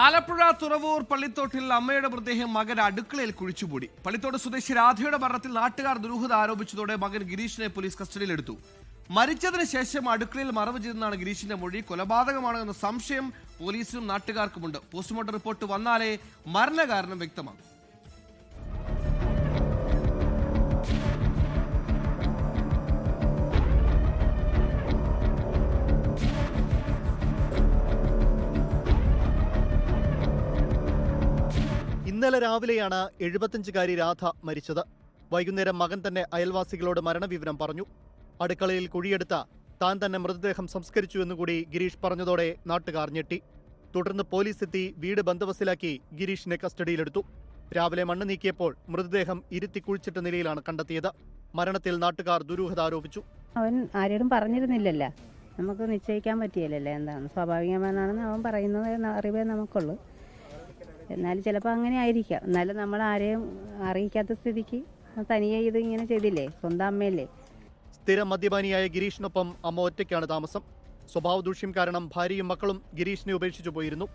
ആലപ്പുഴ തുറവൂർ പള്ളിത്തോട്ടിൽ അമ്മയുടെ മൃതദേഹം മകൻ അടുക്കളയിൽ കുഴിച്ചുമൂടി. പള്ളിത്തോട് സ്വദേശി രാധയുടെ മരണത്തിൽ നാട്ടുകാർ ദുരൂഹത ആരോപിച്ചതോടെ മകൻ ഗിരീഷിനെ പോലീസ് കസ്റ്റഡിയിലെടുത്തു. മരിച്ചതിന് ശേഷം അടുക്കളയിൽ മറവ് ചെയ്തെന്നാണ് ഗിരീഷിന്റെ മൊഴി. കൊലപാതകമാണോ എന്ന സംശയം പോലീസിനും നാട്ടുകാർക്കുമുണ്ട്. പോസ്റ്റ്മോർട്ടം റിപ്പോർട്ട് വന്നാലേ മരണകാരണം വ്യക്തമാകും. ഇന്നലെ രാവിലെയാണ് 75-കാരി രാധ മരിച്ചത്. വൈകുന്നേരം മകൻ തന്നെ അയൽവാസികളോട് മരണവിവരം പറഞ്ഞു. അടുക്കളയിൽ കുഴിയെടുത്ത താൻ തന്നെ മൃതദേഹം സംസ്കരിച്ചു എന്നുകൂടി ഗിരീഷ് പറഞ്ഞതോടെ നാട്ടുകാർ ഞെട്ടി. തുടർന്ന് പോലീസ് എത്തി വീട് ബന്ദോബസ്തിലാക്കി ഗിരീഷിനെ കസ്റ്റഡിയിലെടുത്തു. രാവിലെ മണ്ണ് നീക്കിയപ്പോൾ മൃതദേഹം ഇരുത്തി കുഴിച്ചിട്ട നിലയിലാണ് കണ്ടെത്തിയത്. മരണത്തിൽ നാട്ടുകാർ ദുരൂഹത ആരോപിച്ചു. അവൻ ആരോടും പറഞ്ഞിരുന്നില്ലല്ലോ, നമുക്ക് നിശ്ചയിക്കാൻ പറ്റിയല്ലോ എന്താണ് സ്വാഭാവികമാണെന്ന് അവൻ പറയുന്നത് അറിവേ നമുക്കുള്ളൂ. എന്നാലും ചിലപ്പോൾ അങ്ങനെ ആയിരിക്കാം. എന്നാലും നമ്മൾ ആരെയും അറിയിക്കാത്ത സ്ഥിതിക്ക് തനിയെ ഇത് ഇങ്ങനെ ചെയ്തില്ലേ, സ്വന്തം അമ്മയല്ലേ. സ്ഥിരം മദ്യപാനിയായ ഗിരീഷിനൊപ്പം അമ്മ ഒറ്റയ്ക്കാണ് താമസം. സ്വഭാവദൂഷ്യം കാരണം ഭാര്യയും മക്കളും ഗിരീഷിനെ ഉപേക്ഷിച്ചു പോയിരുന്നു.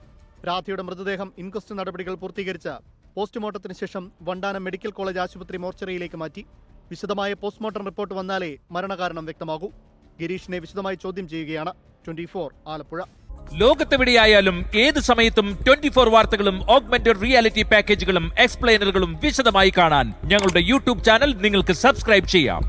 രാധയുടെ മൃതദേഹം ഇൻക്വസ്റ്റ് നടപടികൾ പൂർത്തീകരിച്ച് പോസ്റ്റ്മോർട്ടത്തിന് ശേഷം വണ്ടാനം മെഡിക്കൽ കോളേജ് ആശുപത്രി മോർച്ചറിയിലേക്ക് മാറ്റി. വിശദമായ പോസ്റ്റ്മോർട്ടം റിപ്പോർട്ട് വന്നാലേ മരണകാരണം വ്യക്തമാകൂ. ഗിരീഷിനെ വിശദമായി ചോദ്യം ചെയ്യുകയാണ് 24 ആലപ്പുഴ. ലോകത്തെവിടെയായാലും ഏത് സമയത്തും 24 വാർത്തകളും ഓഗ്മെന്റഡ് റിയാലിറ്റി പാക്കേജുകളും എക്സ്പ്ലെയിനറുകളും വിശദമായി കാണാൻ ഞങ്ങളുടെ യൂട്യൂബ് ചാനൽ നിങ്ങൾക്ക് സബ്സ്ക്രൈബ് ചെയ്യാം.